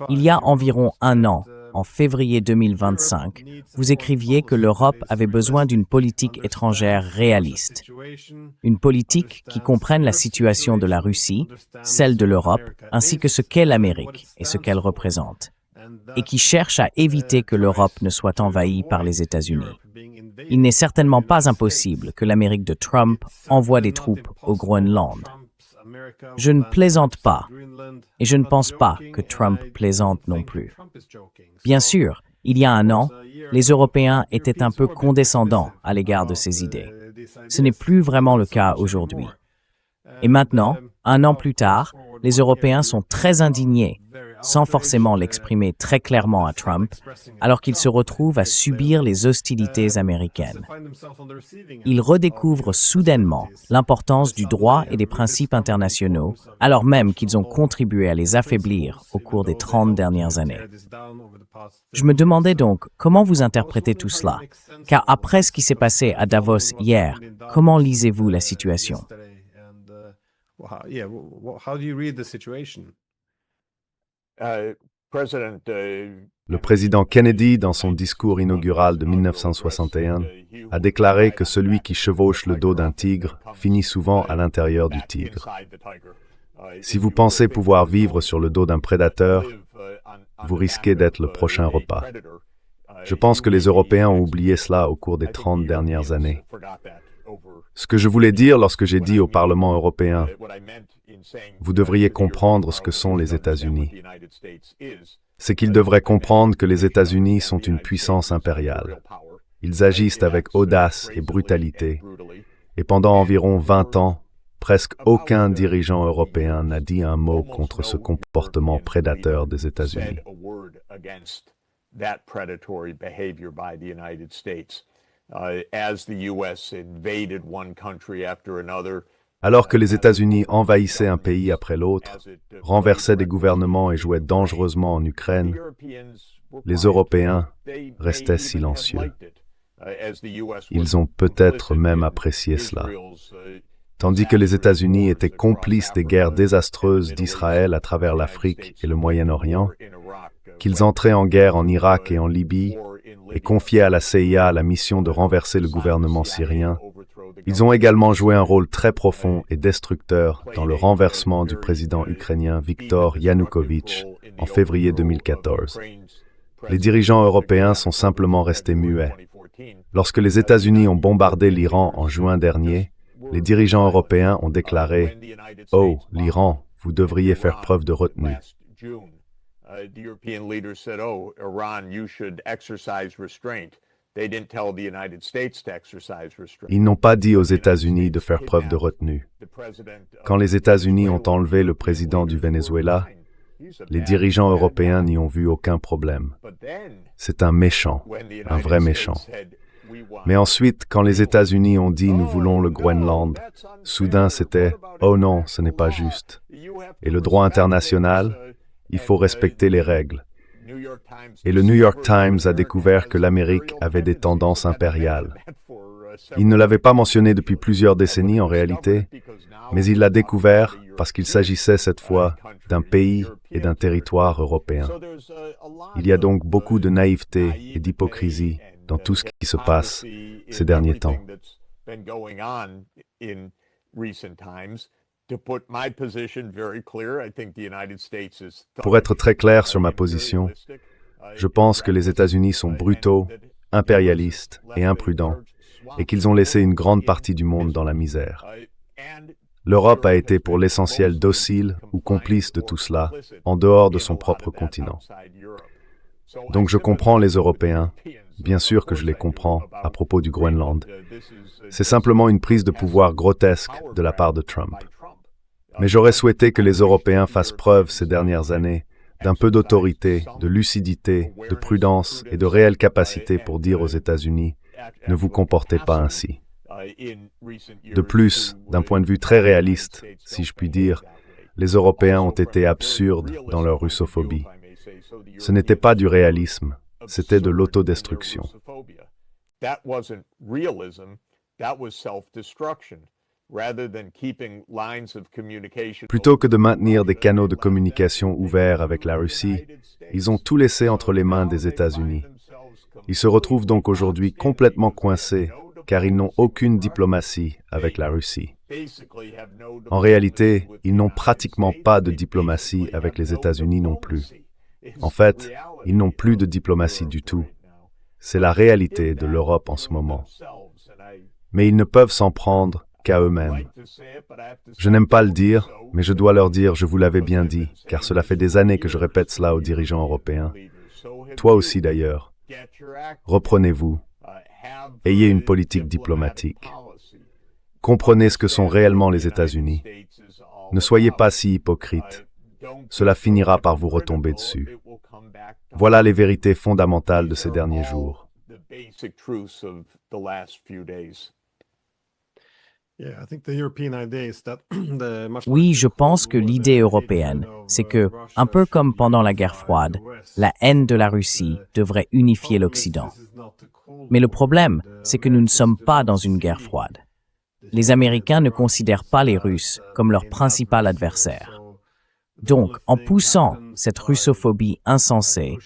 Il y a environ un an, en février 2025, vous écriviez que l'Europe avait besoin d'une politique étrangère réaliste. Une politique qui comprenne la situation de la Russie, celle de l'Europe, ainsi que ce qu'est l'Amérique et ce qu'elle représente, et qui cherche à éviter que l'Europe ne soit envahie par les États-Unis. Il n'est certainement pas impossible que l'Amérique de Trump envoie des troupes au Groenland. Je ne plaisante pas, et je ne pense pas que Trump plaisante non plus. Bien sûr, il y a un an, les Européens étaient un peu condescendants à l'égard de ces idées. Ce n'est plus vraiment le cas aujourd'hui. Et maintenant, un an plus tard, les Européens sont très indignés, sans forcément l'exprimer très clairement à Trump, alors qu'ils se retrouvent à subir les hostilités américaines. Ils redécouvrent soudainement l'importance du droit et des principes internationaux, alors même qu'ils ont contribué à les affaiblir au cours des 30 dernières années. Je me demandais donc comment vous interprétez tout cela, car après ce qui s'est passé à Davos hier, comment lisez-vous la situation? Le président Kennedy, dans son discours inaugural de 1961, a déclaré que celui qui chevauche le dos d'un tigre finit souvent à l'intérieur du tigre. Si vous pensez pouvoir vivre sur le dos d'un prédateur, vous risquez d'être le prochain repas. Je pense que les Européens ont oublié cela au cours des 30 dernières années. Ce que je voulais dire lorsque j'ai dit au Parlement européen, vous devriez comprendre ce que sont les États-Unis. C'est qu'ils devraient comprendre que les États-Unis sont une puissance impériale. Ils agissent avec audace et brutalité. Et pendant environ 20 ans, presque aucun dirigeant européen n'a dit un mot contre ce comportement prédateur des États-Unis. Alors que les États-Unis envahissaient un pays après l'autre, renversaient des gouvernements et jouaient dangereusement en Ukraine, les Européens restaient silencieux. Ils ont peut-être même apprécié cela. Tandis que les États-Unis étaient complices des guerres désastreuses d'Israël à travers l'Afrique et le Moyen-Orient, qu'ils entraient en guerre en Irak et en Libye et confiaient à la CIA la mission de renverser le gouvernement syrien, ils ont également joué un rôle très profond et destructeur dans le renversement du président ukrainien Viktor Yanukovych en février 2014. Les dirigeants européens sont simplement restés muets. Lorsque les États-Unis ont bombardé l'Iran en juin dernier, les dirigeants européens ont déclaré « Oh, l'Iran, vous devriez faire preuve de retenue ». Ils n'ont pas dit aux États-Unis de faire preuve de retenue. Quand les États-Unis ont enlevé le président du Venezuela, les dirigeants européens n'y ont vu aucun problème. C'est un méchant, un vrai méchant. Mais ensuite, quand les États-Unis ont dit « nous voulons le Groenland », soudain c'était « oh non, ce n'est pas juste ». Et le droit international, il faut respecter les règles. Et le New York Times a découvert que l'Amérique avait des tendances impériales. Il ne l'avait pas mentionné depuis plusieurs décennies en réalité, mais il l'a découvert parce qu'il s'agissait cette fois d'un pays et d'un territoire européen. Il y a donc beaucoup de naïveté et d'hypocrisie dans tout ce qui se passe ces derniers temps. Pour être très clair sur ma position, je pense que les États-Unis sont brutaux, impérialistes et imprudents, et qu'ils ont laissé une grande partie du monde dans la misère. L'Europe a été pour l'essentiel docile ou complice de tout cela, en dehors de son propre continent. Donc je comprends les Européens, bien sûr que je les comprends à propos du Groenland. C'est simplement une prise de pouvoir grotesque de la part de Trump. Mais j'aurais souhaité que les Européens fassent preuve ces dernières années d'un peu d'autorité, de lucidité, de prudence et de réelle capacité pour dire aux États-Unis « ne vous comportez pas ainsi ». De plus, d'un point de vue très réaliste, si je puis dire, les Européens ont été absurdes dans leur russophobie. Ce n'était pas du réalisme, c'était de l'autodestruction. Plutôt que de maintenir des canaux de communication ouverts avec la Russie, ils ont tout laissé entre les mains des États-Unis. Ils se retrouvent donc aujourd'hui complètement coincés, car ils n'ont aucune diplomatie avec la Russie. En réalité, ils n'ont pratiquement pas de diplomatie avec les États-Unis non plus. En fait, ils n'ont plus de diplomatie du tout. C'est la réalité de l'Europe en ce moment. Mais ils ne peuvent s'en prendre qu'à eux-mêmes. Je n'aime pas le dire, mais je dois leur dire « je vous l'avais bien dit », car cela fait des années que je répète cela aux dirigeants européens. Toi aussi d'ailleurs. Reprenez-vous. Ayez une politique diplomatique. Comprenez ce que sont réellement les États-Unis. Ne soyez pas si hypocrites. Cela finira par vous retomber dessus. Voilà les vérités fondamentales de ces derniers jours. Oui, je pense que l'idée européenne, c'est que, un peu comme pendant la guerre froide, la haine de la Russie devrait unifier l'Occident. Mais le problème, c'est que nous ne sommes pas dans une guerre froide. Les Américains ne considèrent pas les Russes comme leur principal adversaire. Donc, en poussant cette russophobie insensée,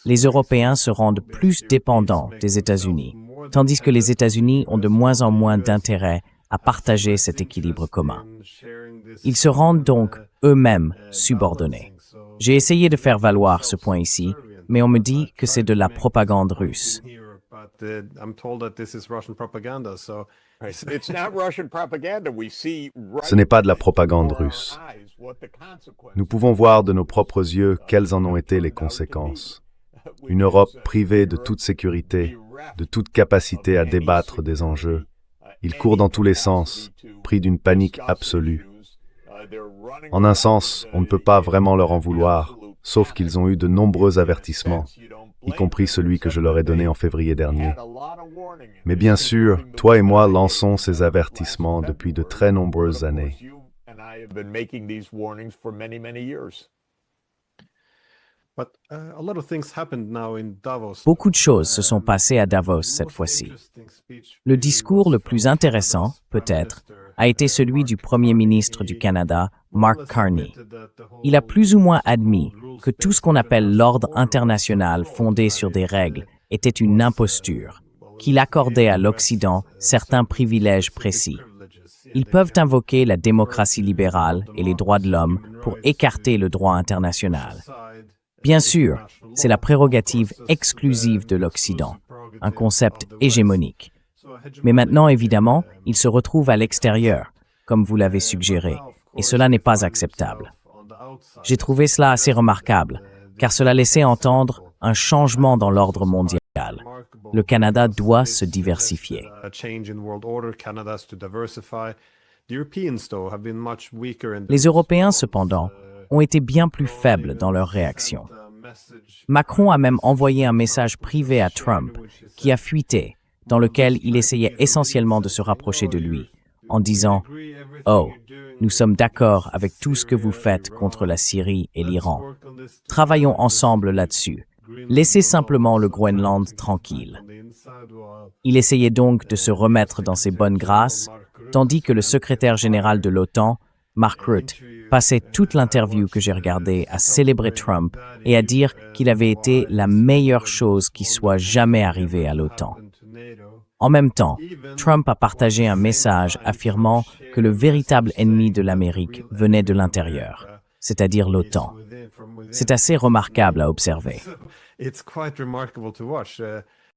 les Européens se rendent plus dépendants des États-Unis, tandis que les États-Unis ont de moins en moins d'intérêt à partager cet équilibre commun. Ils se rendent donc eux-mêmes subordonnés. J'ai essayé de faire valoir ce point ici, mais on me dit que c'est de la propagande russe. Ce n'est pas de la propagande russe. Nous pouvons voir de nos propres yeux quelles en ont été les conséquences. Une Europe privée de toute sécurité, de toute capacité à débattre des enjeux. Ils courent dans tous les sens, pris d'une panique absolue. En un sens, on ne peut pas vraiment leur en vouloir, sauf qu'ils ont eu de nombreux avertissements, y compris celui que je leur ai donné en février dernier. Mais bien sûr, toi et moi lançons ces avertissements depuis de très nombreuses années. Beaucoup de choses se sont passées à Davos cette fois-ci. Le discours le plus intéressant, peut-être, a été celui du Premier ministre du Canada, Mark Carney. Il a plus ou moins admis que tout ce qu'on appelle l'ordre international fondé sur des règles était une imposture, qu'il accordait à l'Occident certains privilèges précis. Ils peuvent invoquer la démocratie libérale et les droits de l'homme pour écarter le droit international. Bien sûr, c'est la prérogative exclusive de l'Occident, un concept hégémonique. Mais maintenant, évidemment, il se retrouve à l'extérieur, comme vous l'avez suggéré, et cela n'est pas acceptable. J'ai trouvé cela assez remarquable, car cela laissait entendre un changement dans l'ordre mondial. Le Canada doit se diversifier. Les Européens, cependant, ont été bien plus faibles dans leur réaction. Macron a même envoyé un message privé à Trump, qui a fuité, dans lequel il essayait essentiellement de se rapprocher de lui, en disant « Oh, nous sommes d'accord avec tout ce que vous faites contre la Syrie et l'Iran. Travaillons ensemble là-dessus. Laissez simplement le Groenland tranquille. » Il essayait donc de se remettre dans ses bonnes grâces, tandis que le secrétaire général de l'OTAN, Mark Rutte, passait toute l'interview que j'ai regardée à célébrer Trump et à dire qu'il avait été la meilleure chose qui soit jamais arrivée à l'OTAN. En même temps, Trump a partagé un message affirmant que le véritable ennemi de l'Amérique venait de l'intérieur, c'est-à-dire l'OTAN. C'est assez remarquable à observer.